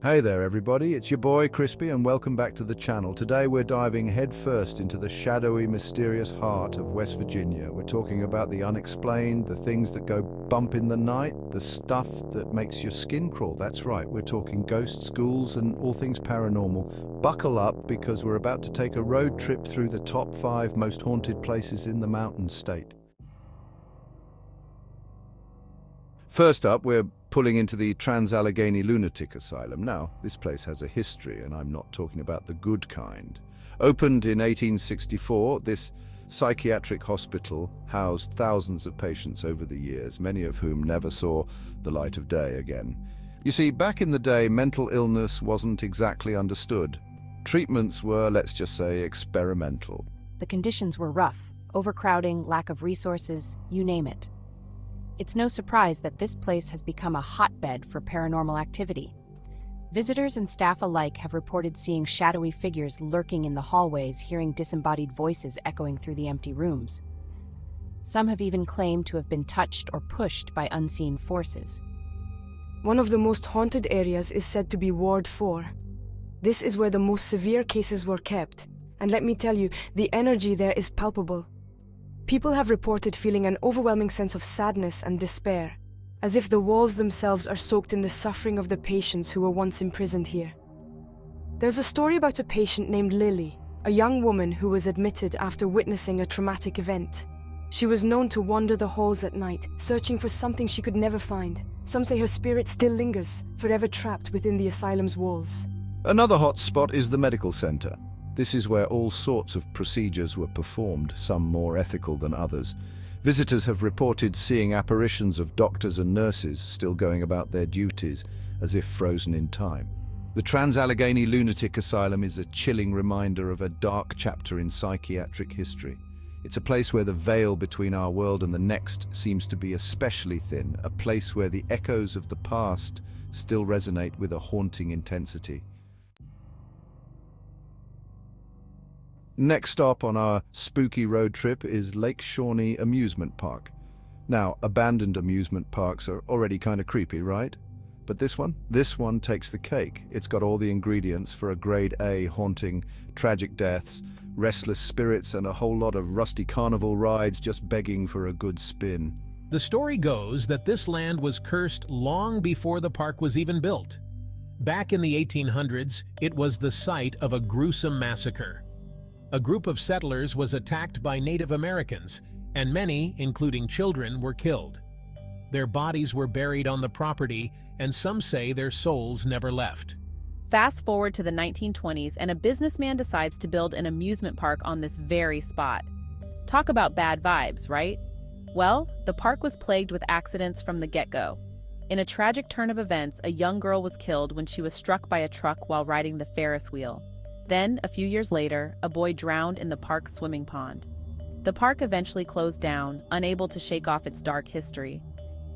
Hey there everybody, it's your boy Crispy and welcome back to the channel. Today we're diving headfirst into the shadowy, mysterious heart of West Virginia. We're talking about the unexplained, the things that go bump in the night, the stuff that makes your skin crawl. That's right, we're talking ghosts, ghouls and all things paranormal. Buckle up because we're about to take a road trip through the top 5 most haunted places in the Mountain State. First up, we're pulling into the Trans-Allegheny Lunatic Asylum. Now, this place has a history, and I'm not talking about the good kind. Opened in 1864, this psychiatric hospital housed thousands of patients over the years, many of whom never saw the light of day again. You see, back in the day, mental illness wasn't exactly understood. Treatments were, let's just say, experimental. The conditions were rough: overcrowding, lack of resources, you name it. It's no surprise that this place has become a hotbed for paranormal activity. Visitors and staff alike have reported seeing shadowy figures lurking in the hallways, hearing disembodied voices echoing through the empty rooms. Some have even claimed to have been touched or pushed by unseen forces. One of the most haunted areas is said to be Ward 4. This is where the most severe cases were kept, and let me tell you, the energy there is palpable. People have reported feeling an overwhelming sense of sadness and despair, as if the walls themselves are soaked in the suffering of the patients who were once imprisoned here. There's a story about a patient named Lily, a young woman who was admitted after witnessing a traumatic event. She was known to wander the halls at night, searching for something she could never find. Some say her spirit still lingers, forever trapped within the asylum's walls. Another hot spot is the medical center. This is where all sorts of procedures were performed, some more ethical than others. Visitors have reported seeing apparitions of doctors and nurses still going about their duties, as if frozen in time. The Trans-Allegheny Lunatic Asylum is a chilling reminder of a dark chapter in psychiatric history. It's a place where the veil between our world and the next seems to be especially thin, a place where the echoes of the past still resonate with a haunting intensity. Next stop on our spooky road trip is Lake Shawnee Amusement Park. Now, abandoned amusement parks are already kind of creepy, right? But this one takes the cake. It's got all the ingredients for a grade A haunting, tragic deaths, restless spirits, and a whole lot of rusty carnival rides just begging for a good spin. The story goes that this land was cursed long before the park was even built. Back in the 1800s, it was the site of a gruesome massacre. A group of settlers was attacked by Native Americans, and many, including children, were killed. Their bodies were buried on the property, and some say their souls never left. Fast forward to the 1920s, and a businessman decides to build an amusement park on this very spot. Talk about bad vibes, right? Well, the park was plagued with accidents from the get-go. In a tragic turn of events, a young girl was killed when she was struck by a truck while riding the Ferris wheel. Then, a few years later, a boy drowned in the park's swimming pond. The park eventually closed down, unable to shake off its dark history.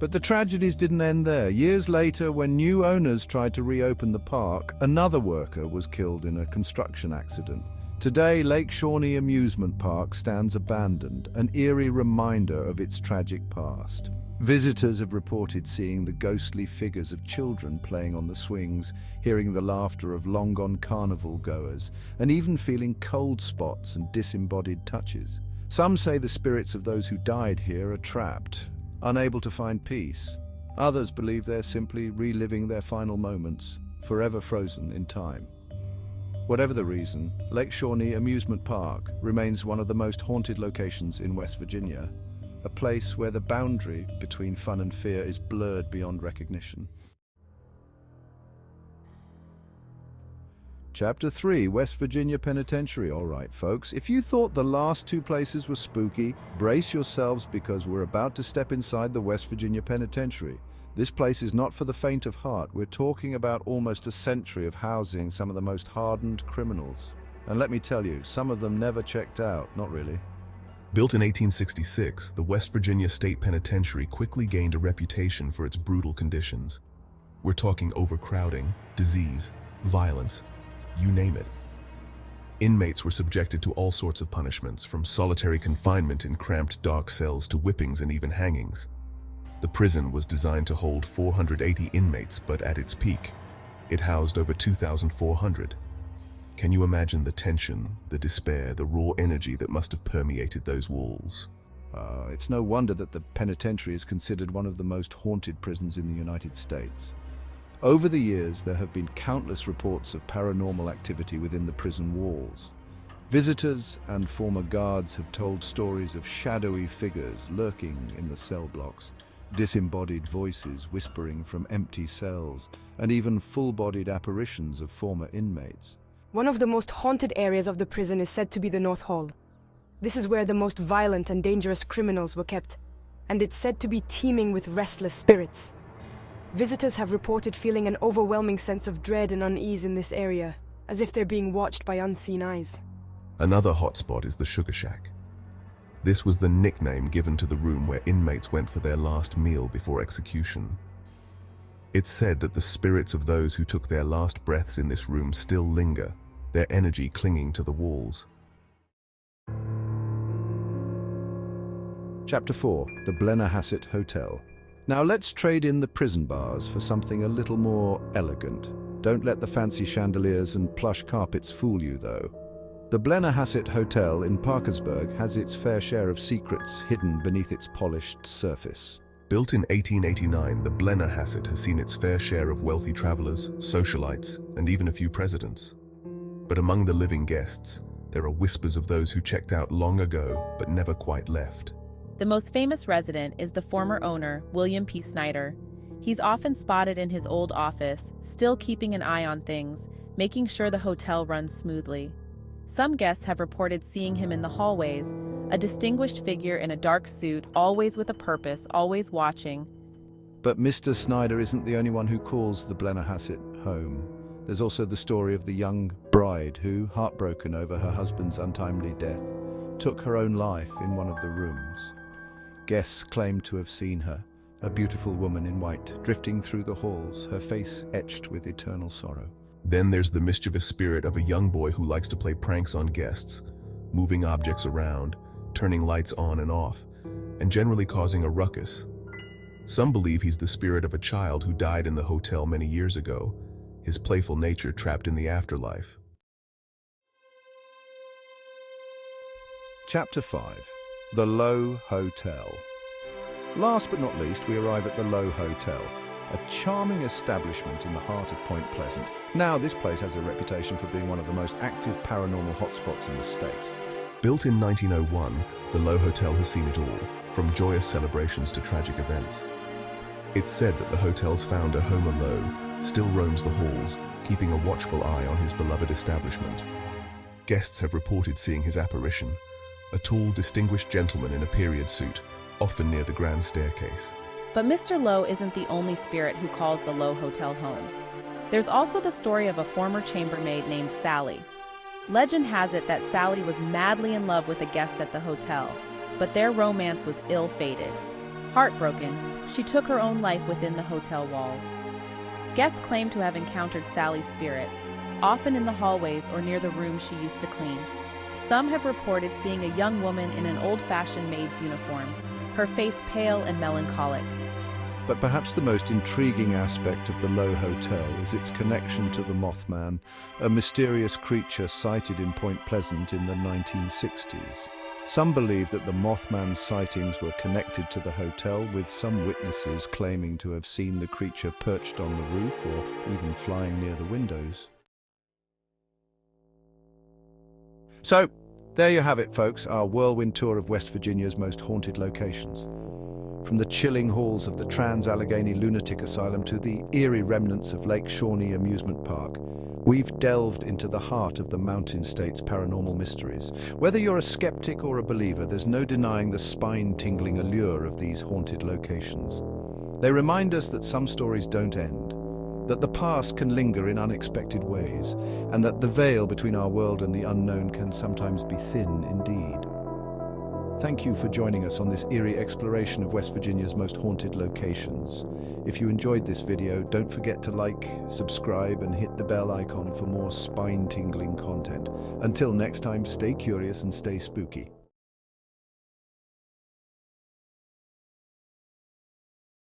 But the tragedies didn't end there. Years later, when new owners tried to reopen the park, another worker was killed in a construction accident. Today, Lake Shawnee Amusement Park stands abandoned, an eerie reminder of its tragic past. Visitors have reported seeing the ghostly figures of children playing on the swings, hearing the laughter of long-gone carnival goers, and even feeling cold spots and disembodied touches. Some say the spirits of those who died here are trapped, unable to find peace. Others believe they're simply reliving their final moments, forever frozen in time. Whatever the reason, Lake Shawnee Amusement Park remains one of the most haunted locations in West Virginia. A place where the boundary between fun and fear is blurred beyond recognition. Chapter 3, West Virginia Penitentiary. All right, folks, if you thought the last 2 places were spooky, brace yourselves because we're about to step inside the West Virginia Penitentiary. This place is not for the faint of heart. We're talking about almost a century of housing some of the most hardened criminals. And let me tell you, some of them never checked out, not really. Built in 1866, the West Virginia State Penitentiary quickly gained a reputation for its brutal conditions. We're talking overcrowding, disease, violence, you name it. Inmates were subjected to all sorts of punishments, from solitary confinement in cramped dark cells to whippings and even hangings. The prison was designed to hold 480 inmates, but at its peak, It housed over 2,400. Can you imagine the tension, the despair, the raw energy that must have permeated those walls? It's no wonder that the penitentiary is considered one of the most haunted prisons in the United States. Over the years, there have been countless reports of paranormal activity within the prison walls. Visitors and former guards have told stories of shadowy figures lurking in the cell blocks, disembodied voices whispering from empty cells, and even full-bodied apparitions of former inmates. One of the most haunted areas of the prison is said to be the North Hall. This is where the most violent and dangerous criminals were kept, and it's said to be teeming with restless spirits. Visitors have reported feeling an overwhelming sense of dread and unease in this area, as if they're being watched by unseen eyes. Another hotspot is the Sugar Shack. This was the nickname given to the room where inmates went for their last meal before execution. It's said that the spirits of those who took their last breaths in this room still linger, their energy clinging to the walls. Chapter 4. The Blennerhassett Hotel. Now let's trade in the prison bars for something a little more elegant. Don't let the fancy chandeliers and plush carpets fool you, though. The Blennerhassett Hotel in Parkersburg has its fair share of secrets hidden beneath its polished surface. Built in 1889, the Blennerhassett has seen its fair share of wealthy travelers, socialites, and even a few presidents. But among the living guests, there are whispers of those who checked out long ago but never quite left. The most famous resident is the former owner, William P. Snyder. He's often spotted in his old office, still keeping an eye on things, making sure the hotel runs smoothly. Some guests have reported seeing him in the hallways, a distinguished figure in a dark suit, always with a purpose, always watching. But Mr. Snyder isn't the only one who calls the Blennerhassett home. There's also the story of the young bride who, heartbroken over her husband's untimely death, took her own life in one of the rooms. Guests claim to have seen her, a beautiful woman in white, drifting through the halls, her face etched with eternal sorrow. Then there's the mischievous spirit of a young boy who likes to play pranks on guests, moving objects around, turning lights on and off, and generally causing a ruckus. Some believe he's the spirit of a child who died in the hotel many years ago, his playful nature trapped in the afterlife. Chapter 5. The Lowe Hotel. Last but not least, we arrive at the Lowe Hotel, a charming establishment in the heart of Point Pleasant. Now, this place has a reputation for being one of the most active paranormal hotspots in the state. Built in 1901, the Lowe Hotel has seen it all, from joyous celebrations to tragic events. It's said that the hotel's founder, Homer Lowe, still roams the halls, keeping a watchful eye on his beloved establishment. Guests have reported seeing his apparition, a tall, distinguished gentleman in a period suit, often near the grand staircase. But Mr. Lowe isn't the only spirit who calls the Lowe Hotel home. There's also the story of a former chambermaid named Sally. Legend has it that Sally was madly in love with a guest at the hotel, but their romance was ill-fated. Heartbroken, she took her own life within the hotel walls. Guests claim to have encountered Sally's spirit, often in the hallways or near the room she used to clean. Some have reported seeing a young woman in an old-fashioned maid's uniform, her face pale and melancholic. But perhaps the most intriguing aspect of the Lowe Hotel is its connection to the Mothman, a mysterious creature sighted in Point Pleasant in the 1960s. Some believe that the Mothman's sightings were connected to the hotel, with some witnesses claiming to have seen the creature perched on the roof or even flying near the windows. So, there you have it, folks, our whirlwind tour of West Virginia's most haunted locations. From the chilling halls of the Trans-Allegheny Lunatic Asylum to the eerie remnants of Lake Shawnee Amusement Park, we've delved into the heart of the Mountain State's paranormal mysteries. Whether you're a skeptic or a believer, there's no denying the spine-tingling allure of these haunted locations. They remind us that some stories don't end, that the past can linger in unexpected ways, and that the veil between our world and the unknown can sometimes be thin indeed. Thank you for joining us on this eerie exploration of West Virginia's most haunted locations. If you enjoyed this video, don't forget to like, subscribe, and hit the bell icon for more spine-tingling content. Until next time, stay curious and stay spooky.